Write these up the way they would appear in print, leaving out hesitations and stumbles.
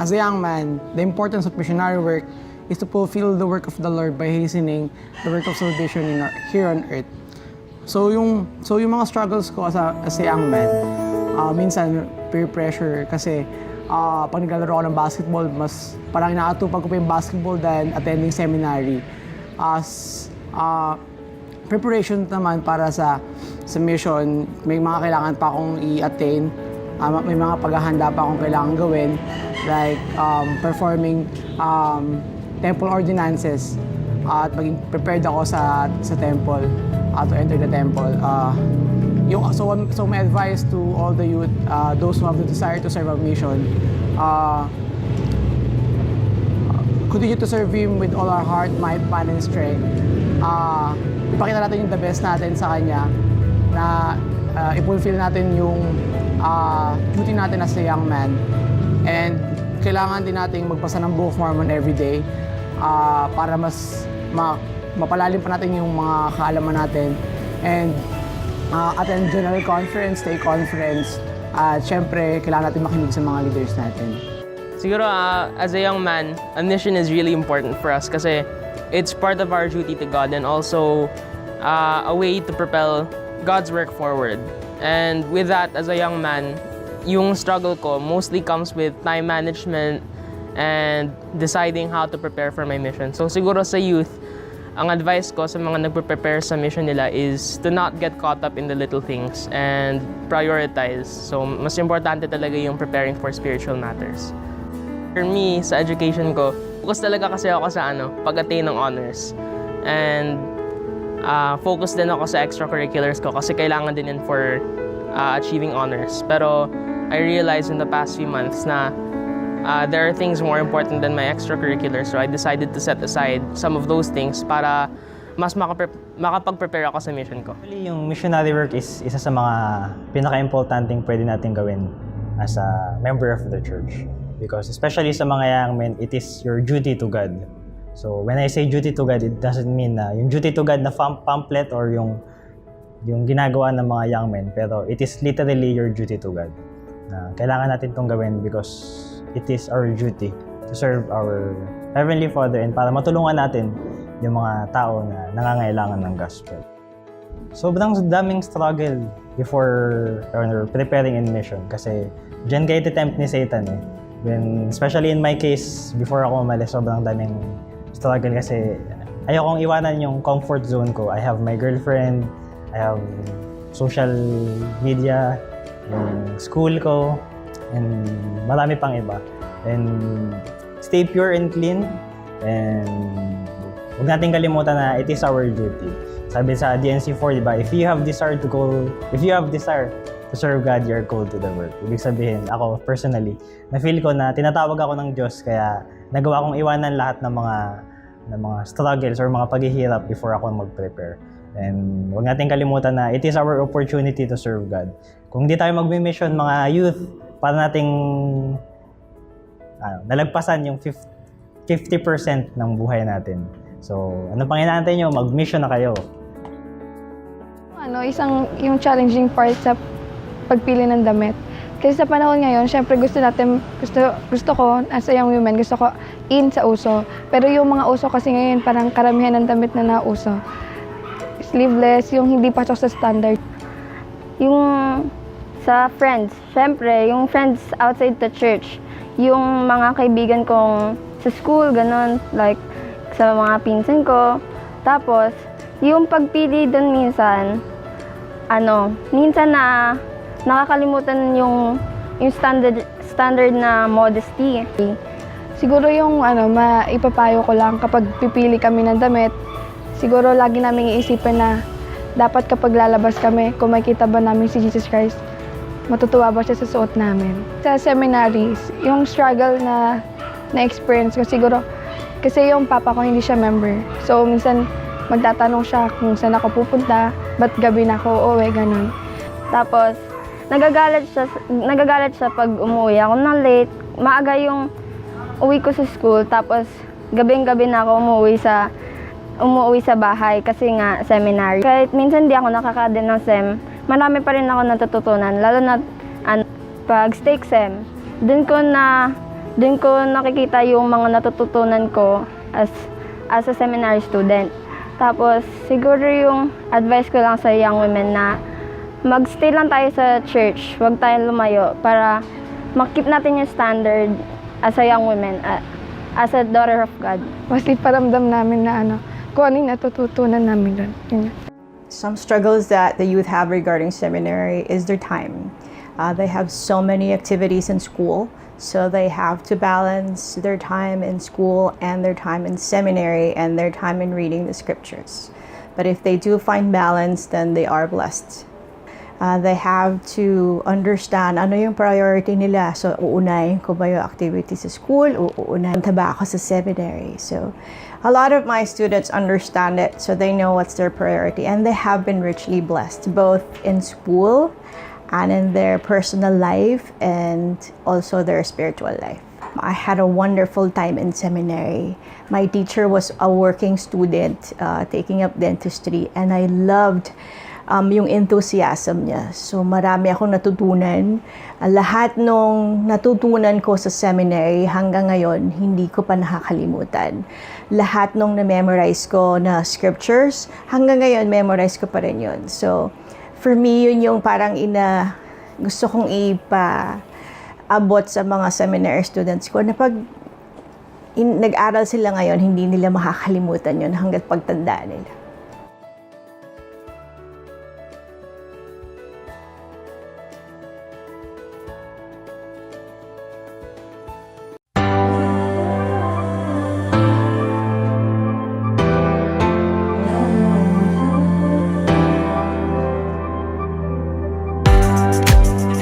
As a young man, the importance of missionary work is to fulfill the work of the Lord by hastening the work of salvation here on earth. So yung mga struggles ko as a young man, minsan peer pressure kasi pag naglalaro ako ng basketball, mas parang inaatupag ko pa yung basketball than attending seminary. As preparation naman para sa mission, may mga kailangan pa akong i-attain, may mga paghahanda pa akong kailangan gawin, like performing temple ordinances at maging prepared ako sa temple to enter the temple. So my advice to all the youth, those who have the desire to serve a mission, continue to serve Him with all our heart, might, mind, and strength. Ipakita natin yung the best natin sa Kanya, na i-fulfill natin yung duty natin as a young man. And kailangan din natin magbasa ng Book of Mormon every day para mas mapalalim pa natin yung mga kaalaman natin. And attend general conference, stay conference, at syempre kailangan natin makinig sa mga leaders natin. Siguro as a young man, a mission is really important for us kasi it's part of our duty to God and also a way to propel God's work forward. And with that, as a young man, yung struggle ko mostly comes with time management and deciding how to prepare for my mission. So siguro sa youth, ang advice ko sa mga nagpe-prepare sa mission nila is to not get caught up in the little things and prioritize. So mas importante talaga yung preparing for spiritual matters. For me, sa education ko, focus talaga kasi ako sa pag-attain ng honors. And focus din ako sa extracurriculars ko kasi kailangan din yun for achieving honors. Pero I realized in the past few months na there are things more important than my extracurriculars, so I decided to set aside some of those things para mas makapag-prepare ako sa mission ko. Actually, yung missionary work is isa sa mga pinaka-importanting pwede natin gawin as a member of the church. Because especially sa mga young men, it is your duty to God. So when I say duty to God, it doesn't mean na yung duty to God na pamphlet or yung ginagawa ng mga young men, pero it is literally your duty to God. Kailangan natin itong gawin because it is our duty to serve our Heavenly Father and para matulungan natin yung mga tao na nangangailangan ng gospel. Sobrang daming struggle before or preparing in mission kasi dyan kayo tempt ni Satan eh. Especially in my case, before ako umalis, sobrang daming struggle kasi ayokong iwanan yung comfort zone ko. I have my girlfriend, I have social media, yung school ko, and marami pang iba. And stay pure and clean, and huwag natin kalimutan na it is our duty. Sabi sa DNC4, diba, if you have desire to serve God, you're called to the work. Ibig sabihin, ako personally, na-feel ko na tinatawag ako ng Diyos, kaya nagawa kong iwanan lahat ng mga struggles or mga paghihirap before ako mag-prepare. And huwag natin kalimutan na it is our opportunity to serve God. Kung hindi tayo mag-mission, mga youth, para nating nalagpasan yung 50% ng buhay natin. So, ano pang inaantay nyo? Mag-mission na kayo. Yung challenging part sa pagpili ng damit. Kasi sa panahon ngayon, syempre gusto ko, as a young woman, gusto ko in sa uso. Pero yung mga uso kasi ngayon, parang karamihan ng damit na nauso. Sleeveless, yung hindi pasok sa standard. Yung sa friends, syempre, yung friends outside the church, yung mga kaibigan kong sa school, ganon, like sa mga pinsan ko. Tapos, yung pagpili doon minsan na nakakalimutan yung standard na modesty. Siguro yung maipapayo ko lang kapag pipili kami ng damit, siguro lagi naming iisipin na dapat kapag lalabas kami, kung makita ba namin si Jesus Christ, matutuwa ba siya sa suot namin. Sa seminaries, yung struggle na experience ko siguro, kasi yung papa ko hindi siya member. So minsan magtatanong siya kung saan ako pupunta, ba't gabi na ako uuwi, ganun. Tapos, nagagalit siya pag umuwi ako ng late. Maaga yung uwi ko sa school, tapos gabing-gabi na ako umuwi sa bahay kasi nga seminary. Kahit minsan di ako nakaka-attend ng SEM, marami pa rin ako natututunan, lalo na pag stake SEM. Doon ko Doon ko nakikita yung mga natututunan ko as a seminary student. Tapos siguro yung advice ko lang sa young women na mag-stay lang tayo sa church, huwag tayong lumayo para makip natin yung standard as a young woman, as a daughter of God. Kasi paramdam namin na kung ano yung natututunan namin doon. Yun. Some struggles that the youth have regarding seminary is their time. They have so many activities in school, so they have to balance their time in school and their time in seminary and their time in reading the scriptures. But if they do find balance, then they are blessed. They have to understand ano yung priority nila. So, uunahin ko ba yung activity sa school o uunahin ba ako sa seminary? So, a lot of my students understand it, so they know what's their priority. And they have been richly blessed, both in school and in their personal life and also their spiritual life. I had a wonderful time in seminary. My teacher was a working student taking up dentistry, and I loved yung enthusiasm niya. So marami akong natutunan. Lahat nung natutunan ko sa seminary hanggang ngayon, hindi ko pa nakakalimutan. Lahat nung na-memorize ko na scriptures, hanggang ngayon, memorize ko pa rin yun. So, for me, yun yung parang gusto kong ipa-abot sa mga seminary students ko na pag nag-aral sila ngayon, hindi nila makakalimutan yun hanggat pagtanda nila.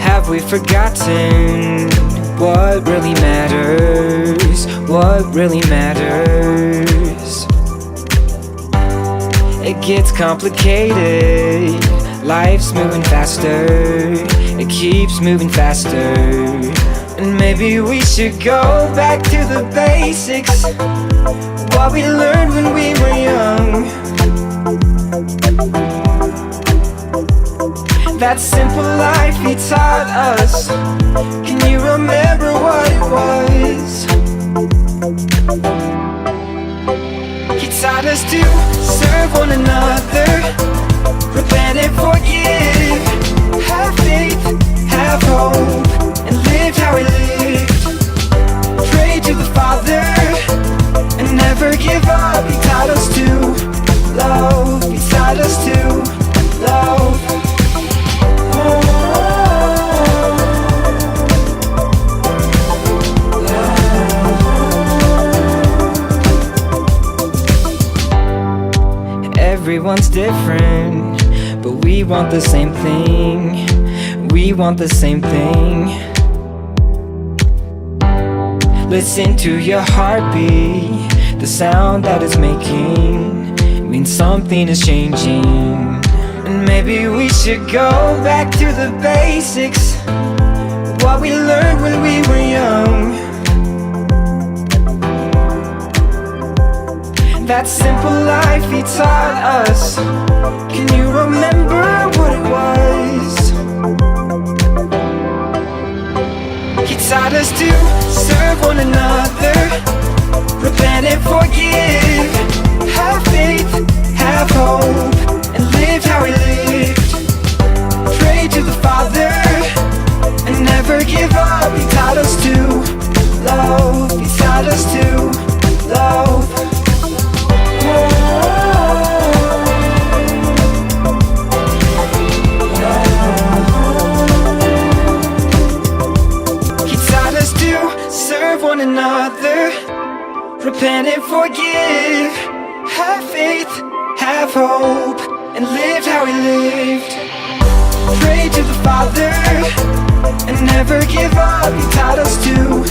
Have we forgotten what really matters? What really matters? It gets complicated. Life's moving faster. It keeps moving faster. And maybe we should go back to the basics. What we learned when we were young. That simple life he taught us. Can you remember what it was? He taught us to serve one another, repent and forgive, have faith, have hope, and live how he lived. Pray to the Father and never give up. He taught us to love. He taught us to love. Everyone's different, but we want the same thing. We want the same thing. Listen to your heartbeat. The sound that it's making means something is changing. And maybe we should go back to the basics. What we learned when we were young. That simple life he taught us. Can you remember what it was? He taught us to serve one another, repent and forgive, have faith, have hope, and live how he lived. Pray to the Father and never give up. He taught us to love. He taught us to love. He taught us to serve one another, repent and forgive, have faith, have hope, and live how he lived. Pray to the Father and never give up. He taught us to